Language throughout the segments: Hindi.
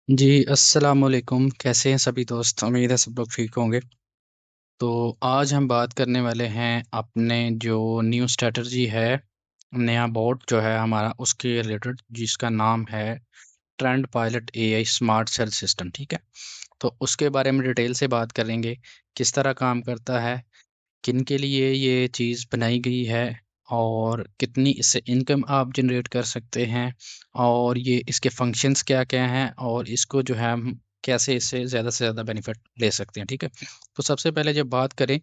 जी, अस्सलाम वालेकुम। कैसे हैं सभी दोस्त? उम्मीद है सब लोग ठीक होंगे। तो आज हम बात करने वाले हैं अपने जो न्यू स्ट्रेटजी है, नया बोर्ड जो है हमारा, उसके रिलेटेड, जिसका नाम है trend pilot AI smart sell system. ठीक है, तो उसके बारे में डिटेल से बात करेंगे। किस तरह काम करता है, किन के लिए ये चीज़ बनाई गई है, और कितनी इससे इनकम आप जनरेट कर सकते हैं, और ये इसके फंक्शंस क्या क्या हैं, और इसको जो है हम कैसे इससे ज़्यादा से ज़्यादा बेनिफिट ले सकते हैं। ठीक है, तो सबसे पहले जब बात करें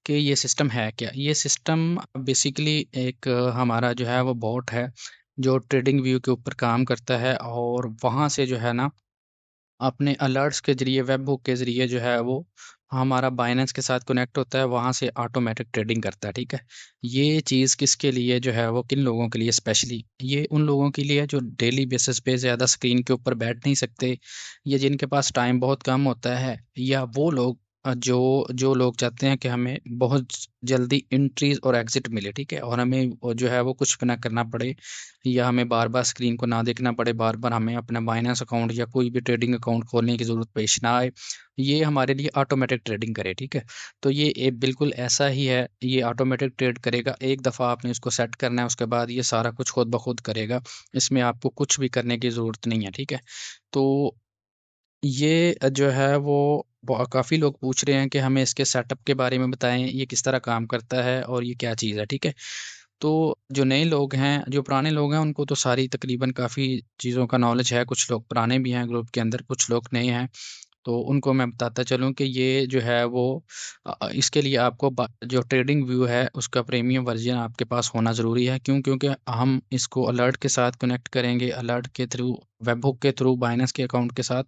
कि ये सिस्टम है क्या, ये सिस्टम बेसिकली एक हमारा जो है वो बॉट है, जो ट्रेडिंग व्यू के ऊपर काम करता है, और वहाँ से जो है ना, अपने अलर्ट्स के ज़रिए, वेब हुक के ज़रिए जो है वो हमारा बाइनेंस के साथ कनेक्ट होता है, वहाँ से ऑटोमेटिक ट्रेडिंग करता है। ठीक है, ये चीज़ किसके लिए जो है वो, किन लोगों के लिए स्पेशली, ये उन लोगों के लिए जो डेली बेसिस पे ज़्यादा स्क्रीन के ऊपर बैठ नहीं सकते, या जिनके पास टाइम बहुत कम होता है, या वो लोग जो जो लोग चाहते हैं कि हमें बहुत जल्दी इंट्रीज और एग्जिट मिले। ठीक है, और हमें जो है वो कुछ भी ना करना पड़े, या हमें बार बार स्क्रीन को ना देखना पड़े, बार बार हमें अपना बाइनेंस अकाउंट या कोई भी ट्रेडिंग अकाउंट खोलने की ज़रूरत पेश ना आए, ये हमारे लिए ऑटोमेटिक ट्रेडिंग करे। ठीक है, तो ये बिल्कुल ऐसा ही है, ये ऑटोमेटिक ट्रेड करेगा। एक दफ़ा आपने इसको सेट करना है, उसके बाद ये सारा कुछ खुद ब खुद करेगा, इसमें आपको कुछ भी करने की ज़रूरत नहीं है। ठीक है, तो ये जो है वो काफ़ी लोग पूछ रहे हैं कि हमें इसके सेटअप के बारे में बताएं, ये किस तरह काम करता है और ये क्या चीज़ है। ठीक है, तो जो नए लोग हैं, जो पुराने लोग हैं, उनको तो सारी तकरीबन काफ़ी चीज़ों का नॉलेज है। कुछ लोग पुराने भी हैं ग्रुप के अंदर, कुछ लोग नए हैं, तो उनको मैं बताता चलूँ कि ये जो है वो इसके लिए आपको जो ट्रेडिंग व्यू है उसका प्रीमियम वर्जन आपके पास होना ज़रूरी है। क्यों? क्योंकि हम इसको अलर्ट के साथ कनेक्ट करेंगे, अलर्ट के थ्रू, वेबहुक के थ्रू, बाइनेंस के अकाउंट के साथ।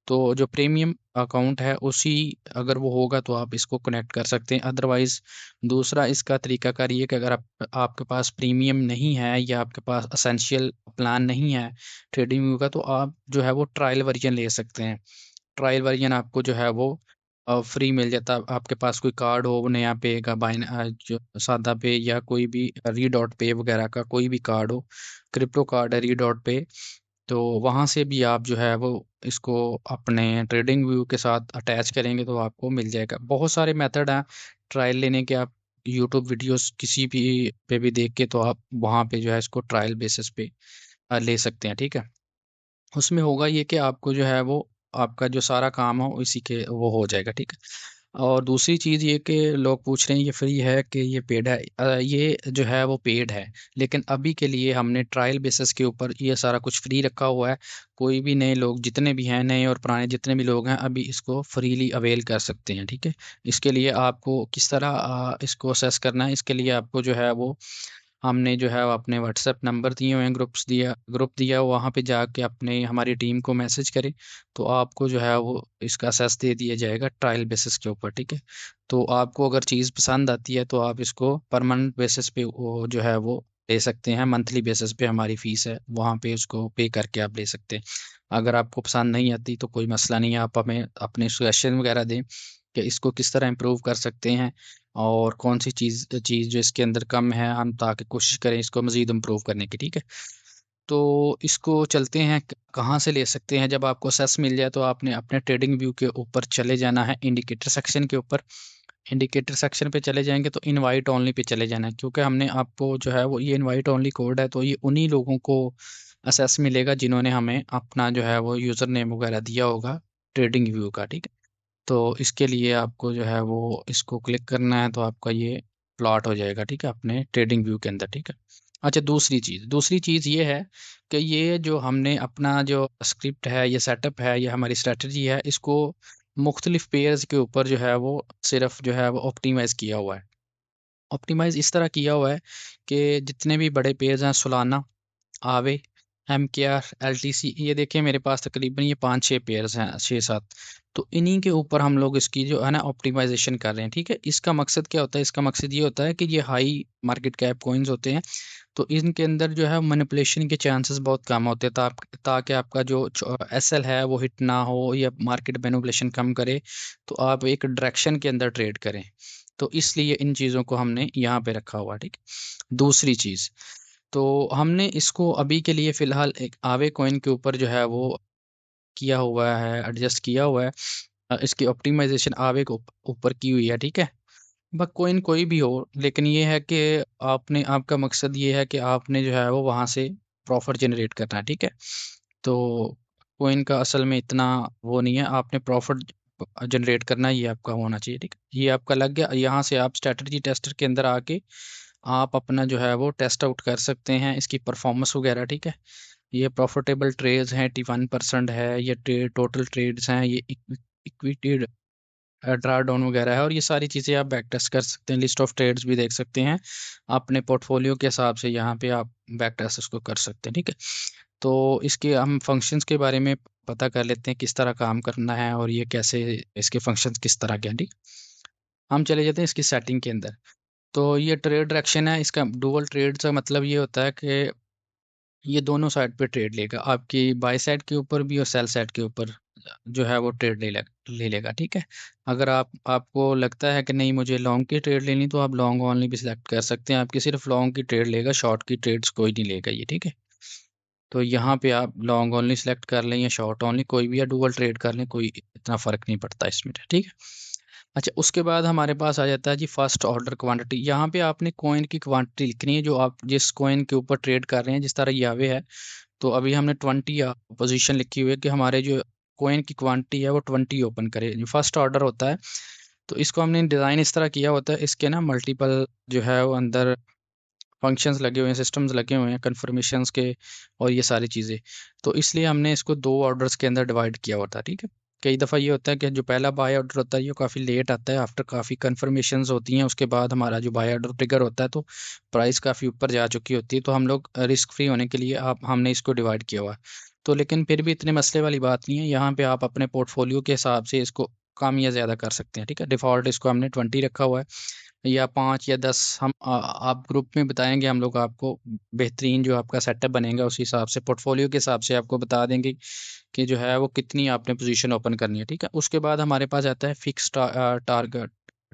तो जो प्रीमियम अकाउंट है उसी, अगर वो होगा तो आप इसको कनेक्ट कर सकते हैं। अदरवाइज़ दूसरा इसका तरीकाकार ये है कि अगर आपके पास प्रीमियम नहीं है, या आपके पास एसेंशियल प्लान नहीं है ट्रेडिंग व्यू का, तो आप जो है वो ट्रायल वर्जन ले सकते हैं। ट्रायल वर्जन आपको जो है वो फ्री मिल जाता है। आपके पास कोई कार्ड हो नया पे का, जो सादा पे, या कोई भी री डॉट पे वगैरह का कोई भी कार्ड हो, क्रिप्टो कार्ड है री डॉट पे, तो वहाँ से भी आप जो है वो इसको अपने ट्रेडिंग व्यू के साथ अटैच करेंगे तो आपको मिल जाएगा। बहुत सारे मेथड हैं ट्रायल लेने के। आप यूट्यूब वीडियोस किसी भी पे भी देख के, तो आप वहाँ पे जो है इसको ट्रायल बेसिस पे ले सकते हैं। ठीक है, उसमें होगा ये कि आपको जो है वो, आपका जो सारा काम हो इसी के वो हो जाएगा। ठीक है, और दूसरी चीज़ ये कि लोग पूछ रहे हैं ये फ्री है कि ये पेड है। ये जो है वो पेड है, लेकिन अभी के लिए हमने ट्रायल बेसिस के ऊपर ये सारा कुछ फ्री रखा हुआ है। कोई भी नए लोग जितने भी हैं, नए और पुराने जितने भी लोग हैं, अभी इसको फ्रीली अवेल कर सकते हैं। ठीक है, इसके लिए आपको किस तरह इसको असेस करना है, इसके लिए आपको जो है वो, हमने जो है वो अपने व्हाट्सएप नंबर दिए हुए हैं, ग्रुप दिया हुआ, वहाँ पे जाके अपने हमारी टीम को मैसेज करें, तो आपको जो है वो इसका असेस दे दिया जाएगा ट्रायल बेसिस के ऊपर। ठीक है, तो आपको अगर चीज़ पसंद आती है तो आप इसको परमानेंट बेसिस पे वो जो है वो ले सकते हैं। मंथली बेसिस पे हमारी फ़ीस है, वहाँ पे उसको पे करके आप ले सकते हैं। अगर आपको पसंद नहीं आती तो कोई मसला नहीं है, आप हमें अपने सजेशन वगैरह दें कि इसको किस तरह इम्प्रूव कर सकते हैं, और कौन सी चीज़ चीज़ जो इसके अंदर कम है, हम ताकि कोशिश करें इसको मज़ीद इम्प्रूव करने की। ठीक है, तो इसको चलते हैं कहाँ से ले सकते हैं। जब आपको सेस मिल जाए तो आपने अपने ट्रेडिंग व्यू के ऊपर चले जाना है, इंडिकेटर सेक्शन के ऊपर। इंडिकेटर सेक्शन पे चले जाएंगे तो इनवाइट ओनली पे चले जाना है, क्योंकि हमने आपको जो है वो, ये इनवाइट ओनली कोड है, तो ये उन्हीं लोगों को असेस मिलेगा जिन्होंने हमें अपना जो है वो यूज़र नेम वगैरह दिया होगा ट्रेडिंग व्यू का। ठीक है, तो इसके लिए आपको जो है वो इसको क्लिक करना है, तो आपका ये प्लॉट हो जाएगा। ठीक है, अपने ट्रेडिंग व्यू के अंदर। ठीक है, अच्छा, दूसरी चीज़ ये है कि ये जो हमने अपना जो स्क्रिप्ट है, ये सेटअप है, ये हमारी स्ट्रेटजी है, इसको मुख्तलिफ पेयर्स के ऊपर जो है वो सिर्फ जो है वो ऑप्टिमाइज़ किया हुआ है। ऑप्टिमाइज़ इस तरह किया हुआ है कि जितने भी बड़े पेयर्स हैं, सोलाना, आवे, एमकेआर, एलटीसी, ये देखिए मेरे पास तकरीबन ये 5-6 पेयर्स हैं, 6-7। तो इन्हीं के ऊपर हम लोग इसकी जो है ना ऑप्टिमाइजेशन कर रहे हैं। ठीक है, इसका मकसद क्या होता है? इसका मकसद ये होता है कि ये हाई मार्केट कैप कॉइन्स होते हैं, तो इनके अंदर जो है मैनिपुलेशन के चांसेस बहुत कम होते हैं, ताकि आपका जो एसएल है वो हिट ना हो, या मार्केट मैनिपुलेशन कम करे, तो आप एक डायरेक्शन के अंदर ट्रेड करें। तो इसलिए इन चीज़ों को हमने यहाँ पे रखा हुआ है। ठीक है, दूसरी चीज़, तो हमने इसको अभी के लिए फ़िलहाल एक आवे कॉइन के ऊपर जो है वो किया हुआ है, एडजस्ट किया हुआ है, इसकी ऑप्टिमाइजेशन आगे को ऊपर की हुई है, ठीक है। बस कोइन कोई भी हो, लेकिन ये है कि आपने, आपका मकसद ये है कि आपने जो है वो वहाँ से प्रॉफिट जनरेट करना है, ठीक है। तो कोइन का असल में इतना वो नहीं है, आपने प्रॉफिट जनरेट करना, ये आपका होना चाहिए, ठीक है। ये आपका लग गया, यहाँ से आप स्ट्रेटजी टेस्टर के अंदर आके आप अपना जो है वो टेस्ट आउट कर सकते हैं इसकी परफॉर्मेंस वगैरह, ठीक है। ये प्रॉफिटेबल ट्रेड्स हैं, 81% है, ये टोटल ट्रेड्स हैं, ये इक्विटी ड्रा डाउन वगैरह है, और ये सारी चीज़ें आप बैक टेस्ट कर सकते हैं, लिस्ट ऑफ ट्रेड्स भी देख सकते हैं अपने पोर्टफोलियो के हिसाब से, यहाँ पे आप बैक टेस्ट इसको कर सकते हैं, ठीक है। तो इसके हम फंक्शंस के बारे में पता कर लेते हैं, किस तरह काम करना है और ये कैसे, इसके फंक्शंस किस तरह के हैं, ठीक। हम चले जाते हैं इसकी सेटिंग के अंदर। तो ये ट्रेड डायरेक्शन है, इसका डुअल ट्रेड का मतलब ये होता है कि ये दोनों साइड पे ट्रेड लेगा, आपकी बाय साइड के ऊपर भी और सेल साइड के ऊपर जो है वो ट्रेड ले लेगा, ठीक है। अगर आपको लगता है कि नहीं मुझे लॉन्ग की ट्रेड लेनी, तो आप लॉन्ग ओनली भी सिलेक्ट कर सकते हैं, आपकी सिर्फ लॉन्ग की ट्रेड लेगा, शॉर्ट की ट्रेड्स कोई नहीं लेगा ये, ठीक है। तो यहाँ पे आप लॉन्ग ओनली सेलेक्ट कर लें या शॉर्ट ओनली, कोई भी, या डुअल ट्रेड कर लें, कोई इतना फ़र्क नहीं पड़ता इसमें, ठीक है। अच्छा, उसके बाद हमारे पास आ जाता है जी फर्स्ट ऑर्डर क्वांटिटी। यहाँ पे आपने कॉइन की क्वांटिटी लिखनी है, जो आप जिस कॉइन के ऊपर ट्रेड कर रहे हैं, जिस तरह यावे है, तो अभी हमने 20 पोजीशन लिखी हुई है कि हमारे जो कॉइन की क्वांटिटी है वो 20 ओपन करे, जो फर्स्ट ऑर्डर होता है। तो इसको हमने डिज़ाइन इस तरह किया होता है, इसके ना मल्टीपल जो है वो अंदर फंक्शंस लगे हुए हैं, सिस्टम्स लगे हुए हैं कन्फर्मेशंस के, और ये सारी चीज़ें। तो इसलिए हमने इसको दो ऑर्डर्स के अंदर डिवाइड किया होता है, ठीक है। कई दफ़ा ये होता है कि जो पहला बाय ऑर्डर होता है ये काफ़ी लेट आता है, आफ्टर काफ़ी कन्फर्मेशंस होती हैं, उसके बाद हमारा जो बाय ऑर्डर ट्रिगर होता है, तो प्राइस काफ़ी ऊपर जा चुकी होती है, तो हम लोग रिस्क फ्री होने के लिए आप हमने इसको डिवाइड किया हुआ है। तो लेकिन फिर भी इतने मसले वाली बात नहीं है, यहाँ पे आप अपने पोर्टफोलियो के हिसाब से इसको कम या ज़्यादा कर सकते हैं, ठीक है। डिफ़ॉल्ट इसको हमने 20 रखा हुआ है, या 5 या 10 हम आप ग्रुप में बताएंगे, हम लोग आपको बेहतरीन जो आपका सेटअप बनेगा उस हिसाब से, पोर्टफोलियो के हिसाब से आपको बता देंगे कि जो है वो कितनी आपने पोजीशन ओपन करनी है, ठीक है। उसके बाद हमारे पास आता है फिक्स टारगेट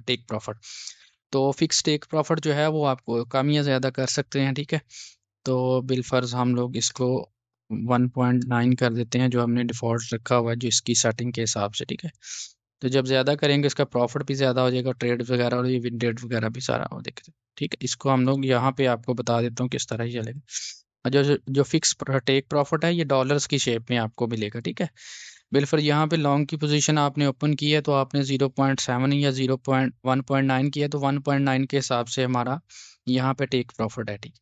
टेक प्रॉफिट। तो फिक्स टेक प्रॉफिट जो है वो आपको कम या ज़्यादा कर सकते हैं, ठीक है। तो बिलफर्ज हम लोग इसको 1.9 कर देते हैं, जो हमने डिफ़ॉल्ट रखा हुआ है जो इसकी सेटिंग के हिसाब से, ठीक है। तो जब ज़्यादा करेंगे इसका प्रॉफिट भी ज़्यादा हो जाएगा, ट्रेड वगैरह और ये विन रेट वगैरह भी सारा हो देखें, ठीक है। इसको हम लोग यहाँ पे आपको बता देता हूँ किस तरह ही चलेगा। और जो जो जो फिक्स टेक प्रॉफिट है ये डॉलर्स की शेप में आपको मिलेगा, ठीक है। बिल्कुल, यहाँ पे लॉन्ग की पोजीशन आपने ओपन की है, तो आपने 0.7 या 1.9 किया, तो 1.9 के हिसाब से हमारा यहाँ पे टेक प्रॉफिट है, ठीक।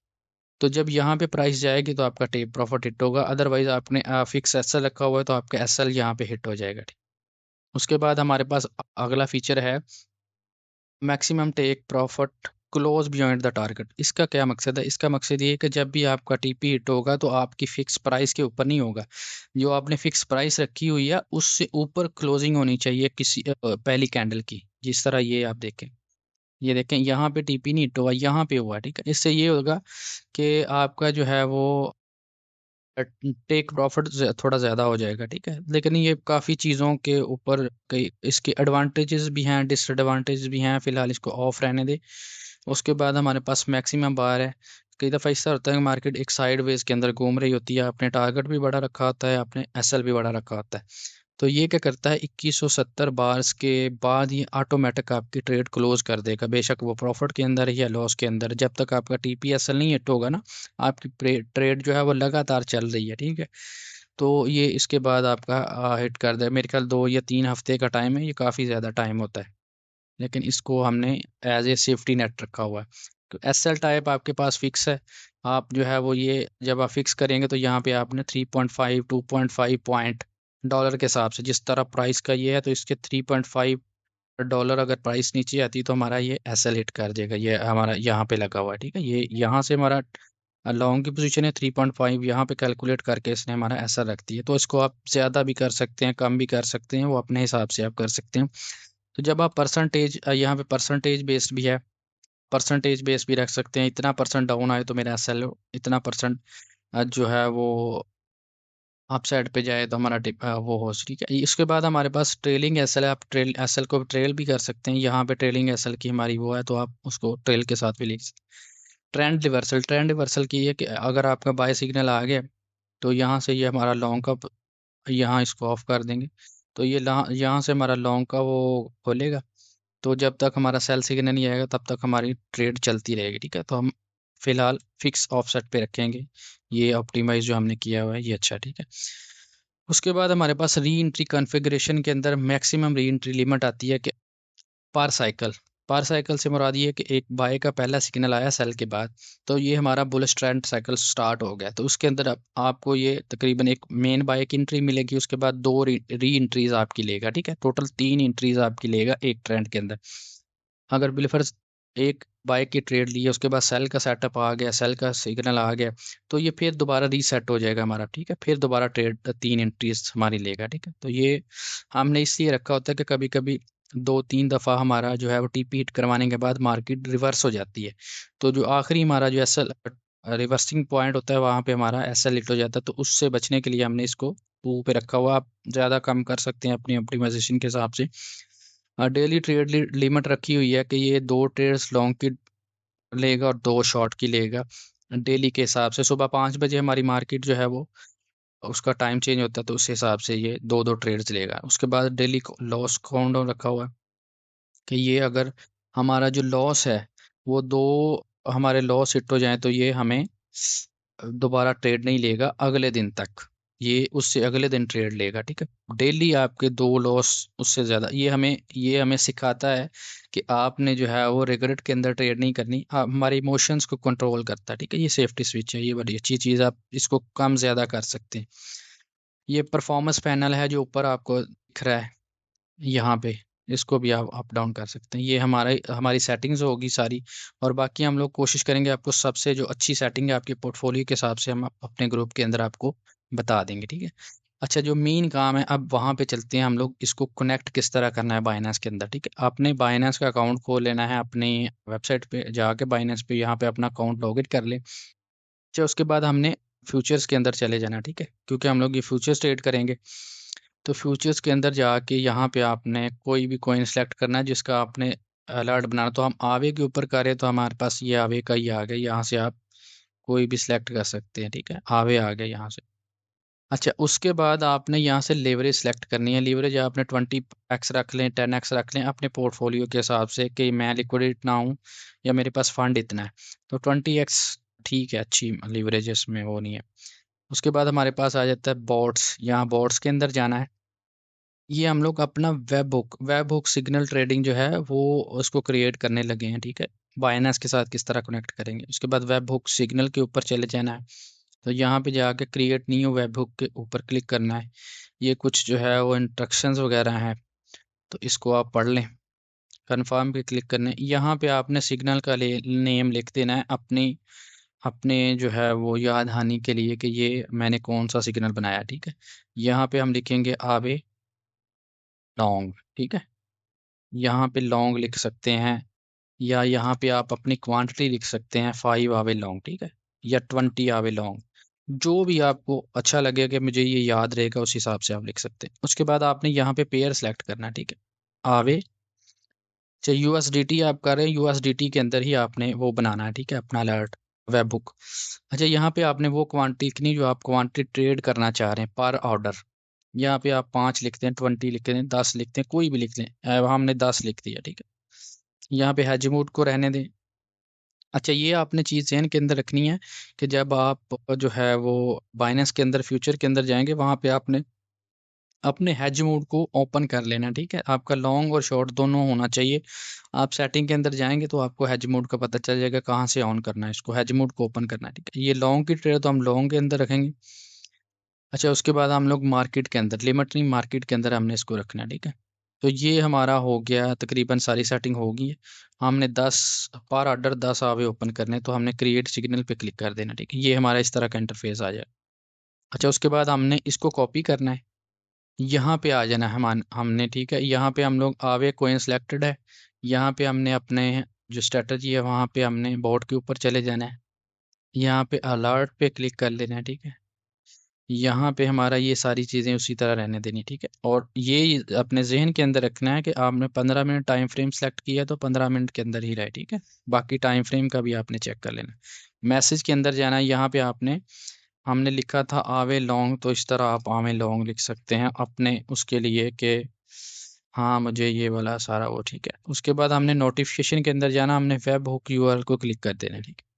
तो जब यहाँ पे प्राइस जाएगी तो आपका टेक प्रॉफिट हिट होगा, अदरवाइज आपने फिक्स एसएल रखा हुआ है तो आपका एसएल यहाँ पे हिट हो जाएगा, ठीक। उसके बाद हमारे पास अगला फीचर है maximum take profit close beyond the target. इसका क्या मकसद है? इसका मकसद ये है कि जब भी आपका टीपी हिट होगा तो आपकी फिक्स प्राइस के ऊपर नहीं होगा, जो आपने फिक्स प्राइस रखी हुई है उससे ऊपर क्लोजिंग होनी चाहिए किसी पहली कैंडल की, जिस तरह ये आप देखें, ये देखें यहाँ पे टीपी नहीं हिट हुआ, यहाँ पे हुआ, ठीक है। इससे ये होगा कि आपका जो है वो टेक प्रॉफिट थोड़ा ज़्यादा हो जाएगा, ठीक है। लेकिन ये काफ़ी चीज़ों के ऊपर कई इसके एडवांटेजेस भी हैं, डिसएडवांटेज भी हैं, फिलहाल इसको ऑफ रहने दे। उसके बाद हमारे पास मैक्सिमम बार है। कई दफ़ा ऐसा होता है कि मार्केट एक साइडवेज के अंदर घूम रही होती है, आपने टारगेट भी बड़ा रखा होता है, आपने एसएल भी बड़ा रखा होता है। तो ये क्या करता है, 2170 बार्स के बाद ये ऑटोमेटिक आपकी ट्रेड क्लोज कर देगा, बेशक वो प्रॉफिट के अंदर है या लॉस के अंदर, जब तक आपका टीपीएसएल नहीं हिट होगा ना, आपकी ट्रेड जो है वो लगातार चल रही है, ठीक है। तो ये इसके बाद आपका हिट कर दे, मेरे ख्याल 2 या 3 हफ्ते का टाइम है, ये काफ़ी ज़्यादा टाइम होता है, लेकिन इसको हमने एज ए सेफ्टी नेट रखा हुआ है। तो एसएल टाइप आपके पास फिक्स है, आप जो है वो ये जब आप फिक्स करेंगे तो यहाँ पे आपने 3.5 2.5 पॉइंट डॉलर के हिसाब से, जिस तरह प्राइस का ये है तो इसके 3.5 डॉलर अगर प्राइस नीचे आती तो हमारा ये एसएल हिट कर देगा, ये हमारा यहाँ पे लगा हुआ है, ठीक है। ये यहाँ से हमारा लॉन्ग की पोजीशन है 3.5, यहाँ पे कैलकुलेट करके इसने हमारा ऐसा रख दिया। तो इसको आप ज़्यादा भी कर सकते हैं, कम भी कर सकते हैं, वो अपने हिसाब से आप कर सकते हैं। तो जब आप परसेंटेज, यहाँ पे परसेंटेज बेस्ड भी है, परसेंटेज बेस भी रख सकते हैं, इतना परसेंट डाउन आए तो मेरा एसएल इतना परसेंट जो है वो अप साइड पे जाए तो हमारा वो हो, ठीक है। इसके बाद हमारे पास ट्रेलिंग एसएल है, आप ट्रेल एसएल को ट्रेल भी कर सकते हैं, यहाँ पे ट्रेलिंग एसएल की हमारी वो है, तो आप उसको ट्रेल के साथ भी लिख सकते हैं। ट्रेंड रिवर्सल की है कि अगर आपका बाय सिग्नल आ गया तो यहाँ से ये हमारा लॉन्ग का यहाँ इसको ऑफ कर देंगे। तो ये यहाँ से हमारा लॉन्ग का वो खोलेगा। तो जब तक हमारा सेल सिग्नल नहीं आएगा तब तक हमारी ट्रेड चलती रहेगी, ठीक है। तो हम फिलहाल फिक्स ऑफसेट पे रखेंगे। ये ऑप्टिमाइज जो हमने किया हुआ है ये अच्छा, ठीक है। उसके बाद हमारे पास री एंट्री कॉन्फ़िगरेशन के अंदर मैक्सिमम री एंट्री लिमिट आती है कि पर साइकिल। पर साइकिल से मुराद ये है कि एक बाय का पहला सिग्नल आया सेल के बाद, तो ये हमारा बुलिश ट्रेंड साइकिल स्टार्ट हो गया। तो उसके अंदर आपको ये तकरीबन एक मेन बाय की एंट्री मिलेगी, उसके बाद दो री एंट्रीज आपकी लेगा, ठीक है। टोटल 3 एंट्रीज आपकी लेगा एक ट्रेंड के अंदर। अगर बिलफर्ज एक बाइक की ट्रेड ली है, उसके बाद सेल का सेटअप आ गया, सेल का सिग्नल आ गया, तो ये फिर दोबारा रीसेट हो जाएगा हमारा, ठीक है। फिर दोबारा ट्रेड 3 एंट्रीज हमारी लेगा, ठीक है। तो ये हमने इसलिए रखा होता है कि कभी कभी 2-3 दफ़ा हमारा जो है वो टीपी हिट करवाने के बाद मार्केट रिवर्स हो जाती है। तो जो आखिरी हमारा जो एस एल रिवर्सिंग पॉइंट होता है वहाँ पे हमारा एस एल हिट हो जाता है। तो उससे बचने के लिए हमने इसको 2 पे रखा हुआ। आप ज़्यादा कम कर सकते हैं अपनी ऑप्टिमाइजेशन के हिसाब से। डेली ट्रेड लिमिट रखी हुई है कि ये 2 ट्रेड्स लॉन्ग की लेगा और 2 शॉर्ट की लेगा डेली के हिसाब से। सुबह 5 बजे हमारी मार्केट जो है वो उसका टाइम चेंज होता है, तो उस हिसाब से ये 2-2 ट्रेड्स लेगा। उसके बाद डेली लॉस काउंट डाउन रखा हुआ है कि ये अगर हमारा जो लॉस है वो 2 हमारे लॉस हिट हो जाए तो ये हमें दोबारा ट्रेड नहीं लेगा अगले दिन तक। ये उससे अगले दिन ट्रेड लेगा, ठीक है। डेली आपके 2 लॉस उससे ज़्यादा, ये हमें सिखाता है कि आपने जो है वो रिग्रेट के अंदर ट्रेड नहीं करनी। आप हमारे इमोशंस को कंट्रोल करता है, ठीक है। ये सेफ्टी स्विच है, ये बड़ी अच्छी चीज़। आप इसको कम ज़्यादा कर सकते हैं। ये परफॉर्मेंस पैनल है जो ऊपर आपको दिख रहा है यहाँ पे, इसको भी आप अप डाउन कर सकते हैं। ये हमारी सेटिंग्स होगी सारी, और बाकी हम लोग कोशिश करेंगे आपको सबसे जो अच्छी सेटिंग है आपके पोर्टफोलियो के हिसाब से हम अपने ग्रुप के अंदर आपको बता देंगे, ठीक है। अच्छा, जो मेन काम है अब वहाँ पे चलते हैं हम लोग, इसको कनेक्ट किस तरह करना है बाइनेंस के अंदर, ठीक है। आपने बाइनेंस का अकाउंट खोल लेना है अपनी वेबसाइट पे जाके, बाइनेंस पे यहाँ पे अपना अकाउंट लॉगिन कर ले। अच्छा, उसके बाद हमने फ्यूचर्स के अंदर चले जाना, ठीक है, क्योंकि हम लोग ये फ्यूचर्स ट्रेड करेंगे। तो फ्यूचर्स के अंदर जाके यहाँ पे आपने कोई भी कॉइन सेलेक्ट करना है जिसका आपने अलर्ट बनाना। तो हम आवे के ऊपर करें तो हमारे पास ये आवे का ही आ गया, यहाँ से आप कोई भी सिलेक्ट कर सकते हैं, ठीक है। आवे आ गया यहाँ से। अच्छा, उसके बाद आपने यहाँ से लेवरेज सेलेक्ट करनी है। लेवरेज आपने 20x रख लें, 10x रख लें अपने पोर्टफोलियो के हिसाब से कि मैं लिक्विड इतना हूँ या मेरे पास फंड इतना है। तो 20x ठीक है, अच्छी लीवरेज इसमें वो नहीं है। उसके बाद हमारे पास आ जाता है बॉट्स। यहाँ बॉट्स के अंदर जाना है। ये हम लोग अपना वेब हुक सिग्नल ट्रेडिंग जो है वो उसको क्रिएट करने लगे हैं, ठीक है। बाइनेंस के साथ किस तरह कनेक्ट करेंगे, उसके बाद वेब हुक सिग्नल के ऊपर चले जाना है। तो यहाँ पे जाके क्रिएट न्यू वेब हुक के ऊपर क्लिक करना है। ये कुछ जो है वो इंस्ट्रक्शंस वगैरह हैं, तो इसको आप पढ़ लें। कंफर्म पे क्लिक करने, यहाँ पे आपने सिग्नल का नेम लिख देना है अपनी अपने जो है वो याद हानि के लिए कि ये मैंने कौन सा सिग्नल बनाया, ठीक है। यहाँ पे हम लिखेंगे आवे लॉन्ग, ठीक है। यहाँ पे लॉन्ग लिख सकते हैं, या यहाँ पे आप अपनी क्वांटिटी लिख सकते हैं 5 आवे लॉन्ग, ठीक है, या 20 आवे लॉन्ग। जो भी आपको अच्छा लगे कि मुझे ये याद रहेगा उस हिसाब से आप लिख सकते हैं। उसके बाद आपने यहाँ पे पेयर सेलेक्ट करना है, ठीक है। आवे चाहे यूएसडीटी आप कर रहे हैं, यूएसडीटी के अंदर ही आपने वो बनाना है, ठीक है, अपना अलर्ट वेब बुक। अच्छा, यहाँ पे आपने वो क्वांटिटी लिखनी जो आप क्वांटिटी ट्रेड करना चाह रहे हैं पर ऑर्डर। यहाँ पे आप 5 लिखते हैं, 20 लिखते हैं, 10 लिखते हैं, कोई भी लिख लें। हमने 10 लिख दिया, ठीक है। यहाँ पे हेज मोड को रहने दें। अच्छा, ये आपने चीज़ ज़हन के अंदर रखनी है कि जब आप जो है वो बाइनेंस के अंदर फ्यूचर के अंदर जाएंगे वहाँ पे आपने अपने हेज मोड को ओपन कर लेना, ठीक है। आपका लॉन्ग और शॉर्ट दोनों होना चाहिए। आप सेटिंग के अंदर जाएंगे तो आपको हेज मोड का पता चल जाएगा कहाँ से ऑन करना है, इसको हेज मोड को ओपन करना है, ठीक है। ये लॉन्ग की ट्रेड तो हम लॉन्ग के अंदर रखेंगे। अच्छा, उसके बाद हम लोग मार्केट के अंदर, लिमिट नहीं, मार्केट के अंदर हमने इसको रखना है, ठीक है। तो ये हमारा हो गया, तकरीबन सारी सेटिंग होगी है। हमने 10 पर ऑर्डर 10 आवे ओपन करने, तो हमने क्रिएट सिग्नल पे क्लिक कर देना, ठीक है। ये हमारा इस तरह का इंटरफेस आ जाए। अच्छा, उसके बाद हमने इसको कॉपी करना है, यहाँ पे आ जाना है हमने, ठीक है। यहाँ पे हम लोग आवे कोइन सेलेक्टेड है, यहाँ पे हमने अपने जो स्ट्रेटजी है वहाँ पे हमने बोर्ड के ऊपर चले जाना है। यहाँ पे अलर्ट पे क्लिक कर लेना है, ठीक है। यहाँ पे हमारा ये सारी चीज़ें उसी तरह रहने देनी, ठीक है। और ये अपने जहन के अंदर रखना है कि आपने 15 मिनट टाइम फ्रेम सेलेक्ट किया तो 15 मिनट के अंदर ही रहे, ठीक है। बाकी टाइम फ्रेम का भी आपने चेक कर लेना। मैसेज के अंदर जाना है, यहाँ पे आपने हमने लिखा था आवे लॉन्ग, तो इस तरह आप आवे लॉन्ग लिख सकते हैं अपने उसके लिए कि हाँ मुझे ये वाला सारा वो ठीक है। उसके बाद हमने नोटिफिकेशन के अंदर जाना, हमने वेब हुक यूआरएल को क्लिक कर देना, ठीक है।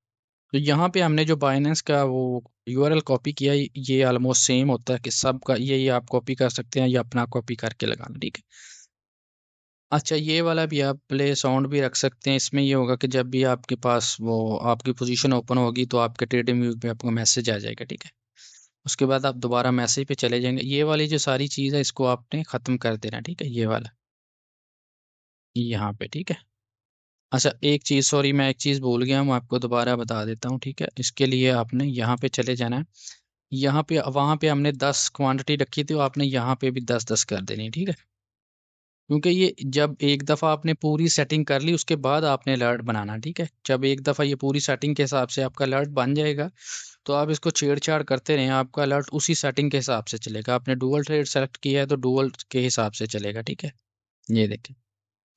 तो यहाँ पे हमने जो बाइनेंस का वो यूआरएल कॉपी किया, ये ऑलमोस्ट सेम होता है कि सबका ये आप कॉपी कर सकते हैं या अपना कॉपी करके लगाना, ठीक है। अच्छा, ये वाला भी आप प्ले साउंड भी रख सकते हैं। इसमें ये होगा कि जब भी आपके पास वो आपकी पोजीशन ओपन होगी तो आपके ट्रेडिंग व्यू पे आपको मैसेज आ जाएगा, ठीक है। उसके बाद आप दोबारा मैसेज पे चले जाएंगे। ये वाली जो सारी चीज़ है इसको आपने ख़त्म कर देना, ठीक है, ये वाला यहाँ पे, ठीक है। अच्छा एक चीज़, सॉरी मैं एक चीज़ भूल गया हूँ, आपको दोबारा बता देता हूँ, ठीक है। इसके लिए आपने यहाँ पे चले जाना है। यहाँ पे वहाँ पे हमने 10 क्वांटिटी रखी थी, तो आपने यहाँ पे भी 10-10 कर देनी है, ठीक है। क्योंकि ये जब एक दफ़ा आपने पूरी सेटिंग कर ली उसके बाद आपने अलर्ट बनाना, ठीक है। जब एक दफ़ा ये पूरी सेटिंग के हिसाब से आपका अलर्ट बन जाएगा तो आप इसको छेड़छाड़ करते रहें, आपका अलर्ट उसी सेटिंग के हिसाब से चलेगा। आपने डुअल ट्रेड सेलेक्ट किया है तो डुअल के हिसाब से चलेगा, ठीक है। ये देखें,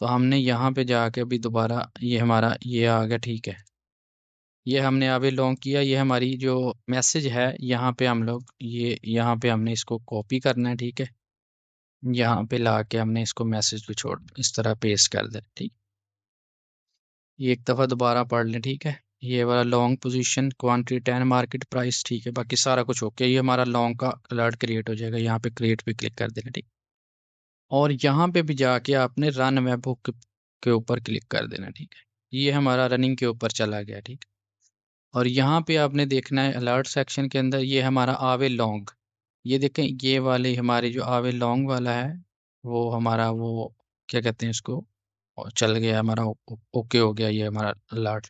तो हमने यहाँ पे जाके अभी दोबारा ये हमारा ये आ गया, ठीक है। ये हमने अभी लॉन्ग किया, ये हमारी जो मैसेज है यहाँ पे हम लोग ये यहाँ पे हमने इसको कॉपी करना है, ठीक है। यहाँ पे ला के हमने इसको मैसेज पे छोड़ इस तरह पेस्ट कर देना, ठीक। ये एक दफ़ा दोबारा पढ़ लें, ठीक है। ये वाला long position quantity 10 market price, ठीक है। बाकी सारा कुछ ओके, ये हमारा लॉन्ग का अलर्ट क्रिएट हो जाएगा। यहाँ पे क्रिएट पे क्लिक कर देना, ठीक। और यहाँ पे भी जाके आपने रन वेब हुक के ऊपर क्लिक कर देना, ठीक है। ये हमारा रनिंग के ऊपर चला गया, ठीक। और यहाँ पे आपने देखना है अलर्ट सेक्शन के अंदर ये हमारा आवे लॉन्ग, ये देखें ये वाले हमारे जो आवे लॉन्ग वाला है वो हमारा वो क्या कहते हैं इसको, और चल गया हमारा, ओके हो गया ये हमारा अलर्ट।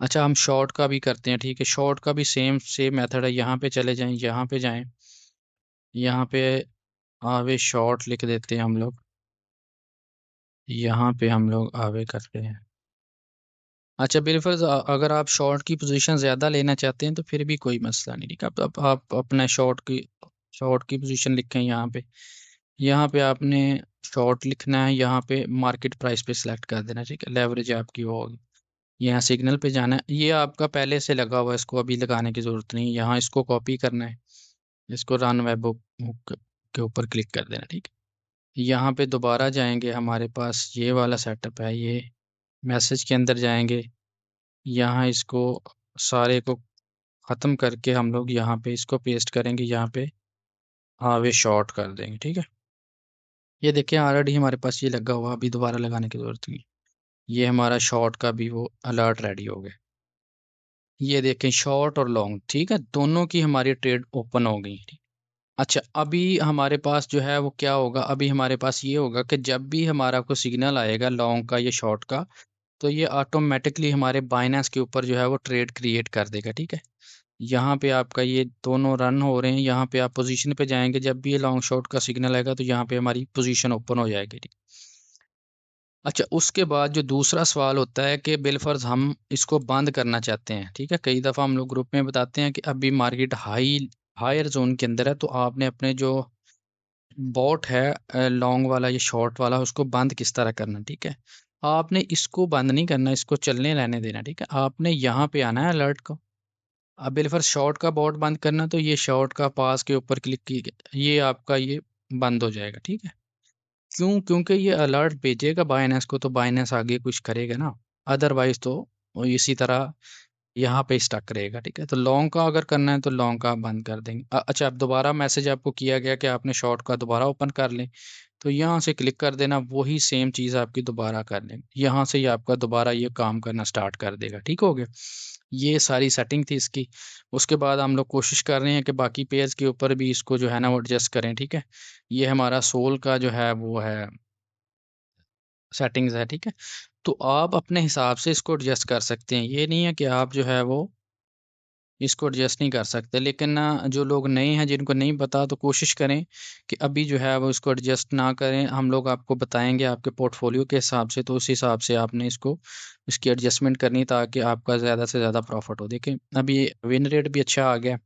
अच्छा हम शॉर्ट का भी करते हैं, ठीक है। शॉर्ट का भी सेम सेम मेथड है। यहाँ पे चले जाएं, यहाँ पे जाएं, यहाँ पे आवे शॉर्ट लिख देते हैं हम लोग, यहाँ पे हम लोग आवे करते हैं। अच्छा बिलफर्ज अगर आप शॉर्ट की पोजीशन ज़्यादा लेना चाहते हैं तो फिर भी कोई मसला नहीं, ठीक है। आप अपना शॉर्ट की पोजीशन लिखें यहाँ पे। यहाँ पे आपने शॉर्ट लिखना है, यहाँ पे मार्केट प्राइस पे सिलेक्ट कर देना, ठीक है। लेवरेज आपकी वो होगी, यहाँ सिग्नल पे जाना है। ये आपका पहले से लगा हुआ है, इसको अभी लगाने की ज़रूरत नहीं है। यहाँ इसको कॉपी करना है, इसको रन वेब हुक के ऊपर क्लिक कर देना, ठीक है। यहाँ पे दोबारा जाएंगे, हमारे पास ये वाला सेटअप है, ये मैसेज के अंदर जाएंगे, यहाँ इसको सारे को ख़त्म करके हम लोग यहाँ पे इसको पेस्ट करेंगे, यहाँ पे आवे शॉर्ट कर देंगे, ठीक है। ये देखिए ऑलरेडी हमारे पास ये लगा हुआ, अभी दोबारा लगाने की ज़रूरत नहीं। ये हमारा शॉर्ट का भी वो अलर्ट रेडी हो गया। ये देखें शॉर्ट और लॉन्ग, ठीक है, दोनों की हमारी ट्रेड ओपन हो गई, ठीक। अच्छा अभी हमारे पास जो है वो क्या होगा, अभी हमारे पास ये होगा कि जब भी हमारा को सिग्नल आएगा लॉन्ग का या शॉर्ट का, तो ये ऑटोमेटिकली हमारे बाइनेंस के ऊपर जो है वो ट्रेड क्रिएट कर देगा, ठीक है। यहाँ पे आपका ये दोनों रन हो रहे हैं, यहाँ पे आप पोजीशन पे जाएंगे, जब भी ये लॉन्ग शॉर्ट का सिग्नल आएगा तो यहाँ पे हमारी पोजीशन ओपन हो जाएगी, ठीक। अच्छा उसके बाद जो दूसरा सवाल होता है कि बिलफर्ज हम इसको बंद करना चाहते हैं, ठीक है। कई दफ़ा हम लोग ग्रुप में बताते हैं कि अभी मार्केट हायर जोन के अंदर है, तो आपने अपने जो बॉट है लॉन्ग वाला या शॉर्ट वाला उसको बंद किस तरह करना, ठीक है। आपने इसको बंद नहीं करना, इसको चलने रहने देना, ठीक है। आपने यहाँ पे आना है अलर्ट को। अब बिलफर्ज शॉर्ट का बॉट बंद करना, तो ये शॉर्ट का पास के ऊपर क्लिक की, ये आपका ये बंद हो जाएगा, ठीक है। क्यों? क्योंकि ये अलर्ट भेजेगा बाइनेंस को, तो बाइनेंस आगे कुछ करेगा ना, अदरवाइज तो वो इसी तरह यहाँ पे स्टक रहेगा, ठीक है। तो लॉन्ग का अगर करना है तो लॉन्ग का आप बंद कर देंगे। अच्छा अब दोबारा मैसेज आपको किया गया कि आपने शॉर्ट का दोबारा ओपन कर लें, तो यहाँ से क्लिक कर देना, वही सेम चीज़ आपकी दोबारा कर लें, यहाँ से ही आपका दोबारा ये काम करना स्टार्ट कर देगा, ठीक हो गया। ये सारी सेटिंग थी इसकी। उसके बाद हम लोग कोशिश कर रहे हैं कि बाकी पेज के ऊपर भी इसको जो है ना वो एडजस्ट करें, ठीक है। ये हमारा सोल का जो है वो है सेटिंग्स है, ठीक है। तो आप अपने हिसाब से इसको एडजस्ट कर सकते हैं, ये नहीं है कि आप जो है वो इसको एडजस्ट नहीं कर सकते। लेकिन जो लोग नए हैं जिनको नहीं पता, तो कोशिश करें कि अभी जो है वो इसको एडजस्ट ना करें। हम लोग आपको बताएंगे आपके पोर्टफोलियो के हिसाब से, तो उस हिसाब से आपने इसको इसकी एडजस्टमेंट करनी ताकि आपका ज़्यादा से ज़्यादा प्रॉफिट हो। देखें अभी विन रेट भी अच्छा आ गया,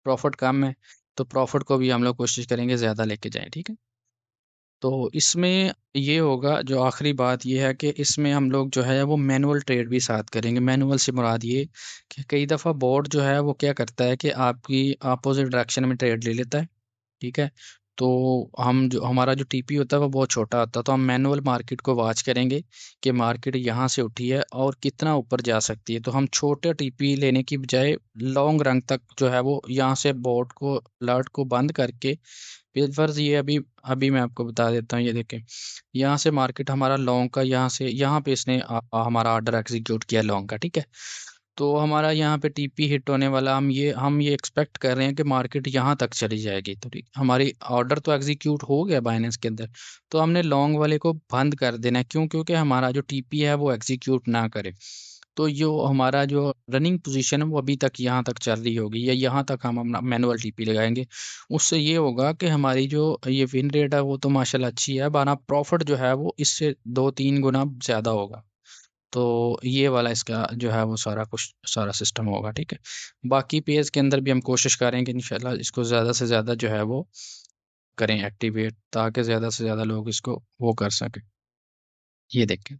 प्रॉफिट कम है, तो प्रॉफिट को भी हम लोग कोशिश करेंगे ज़्यादा लेके जाएं, ठीक है। तो इसमें ये होगा, जो आखिरी बात ये है कि इसमें हम लोग जो है वो मैनुअल ट्रेड भी साथ करेंगे। मैनुअल से मुराद ये कि कई दफ़ा बोर्ड जो है वो क्या करता है कि आपकी अपोजिट डायरेक्शन में ट्रेड ले लेता है, ठीक है। तो हम जो हमारा जो टीपी होता है वो बहुत छोटा होता है, तो हम मैनुअल मार्केट को वॉच करेंगे कि मार्केट यहाँ से उठी है और कितना ऊपर जा सकती है। तो हम छोटे टीपी लेने की बजाय लॉन्ग रन तक जो है वो यहाँ से बोर्ड को अलर्ट को बंद करके, फर्ज ये अभी अभी मैं आपको बता देता हूँ। ये देखें, यहाँ से मार्केट हमारा लॉन्ग का, यहाँ से यहाँ पे इसने हमारा ऑर्डर एग्जीक्यूट किया लॉन्ग का, ठीक है। तो हमारा यहाँ पे टीपी हिट होने वाला, हम ये एक्सपेक्ट कर रहे हैं कि मार्केट यहाँ तक चली जाएगी। तो ठीक, हमारी ऑर्डर तो एग्जीक्यूट हो गया बाइनेंस के अंदर, तो हमने लॉन्ग वाले को बंद कर देना है। क्यों? क्योंकि हमारा जो टीपी है वो एग्जीक्यूट ना करे। तो जो हमारा जो रनिंग पोजीशन है वो अभी तक यहाँ तक चल रही होगी, या यहाँ तक हम अपना मैनुअल टीपी लगाएंगे। उससे ये होगा कि हमारी जो ये विन रेट है वो तो माशाल्लाह अच्छी है, बाना प्रॉफिट जो है वो इससे 2-3 गुना ज़्यादा होगा। तो ये वाला इसका जो है वो सारा कुछ सारा सिस्टम होगा, ठीक है। बाकी पेज के अंदर भी हम कोशिश करेंगे इंशाल्लाह इसको ज़्यादा से ज़्यादा जो है वो करें एक्टिवेट, ताकि ज़्यादा से ज़्यादा लोग इसको वो कर सकें। ये देखें,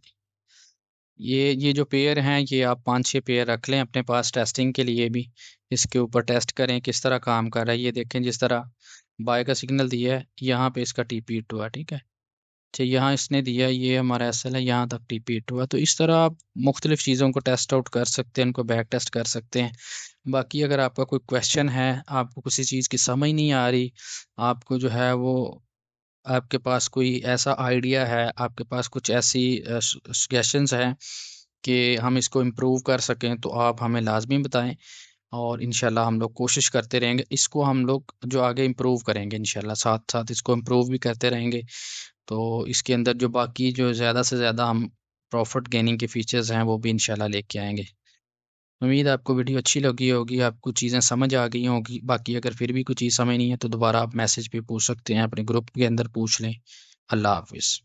ये जो पेयर हैं, ये आप 5-6 पेयर रख लें अपने पास टेस्टिंग के लिए भी। इसके ऊपर टेस्ट करें किस तरह काम कर रहा है। ये देखें, जिस तरह बाय का सिग्नल दिया है यहाँ पे इसका टीपी हिट हुआ, ठीक है। अच्छा, यहाँ इसने दिया है, ये हमारा एसएल है, यहाँ तक टीपी हिट हुआ। तो इस तरह आप मुख्तलिफ चीज़ों को टेस्ट आउट कर सकते हैं, उनको बैक टेस्ट कर सकते हैं। बाकी अगर आपका कोई क्वेश्चन है, आपको किसी चीज़ की समझ नहीं आ रही, आपको जो है वो आपके पास कोई ऐसा आइडिया है, आपके पास कुछ ऐसी सजेशंस हैं कि हम इसको इम्प्रूव कर सकें, तो आप हमें लाजमी बताएं। और इंशाल्लाह हम लोग कोशिश करते रहेंगे, इसको हम लोग जो आगे इम्प्रूव करेंगे इंशाल्लाह, साथ साथ इसको इम्प्रूव भी करते रहेंगे। तो इसके अंदर जो बाकी जो ज़्यादा से ज़्यादा हम प्रॉफिट गेनिंग के फीचर्स हैं वो भी इंशाल्लाह लेके आएंगे। उम्मीद है आपको वीडियो अच्छी लगी होगी, आपको चीज़ें समझ आ गई होगी। बाकी अगर फिर भी कोई चीज़ समझ नहीं है तो दोबारा आप मैसेज पे पूछ सकते हैं, अपने ग्रुप के अंदर पूछ लें। अल्लाह हाफिज़।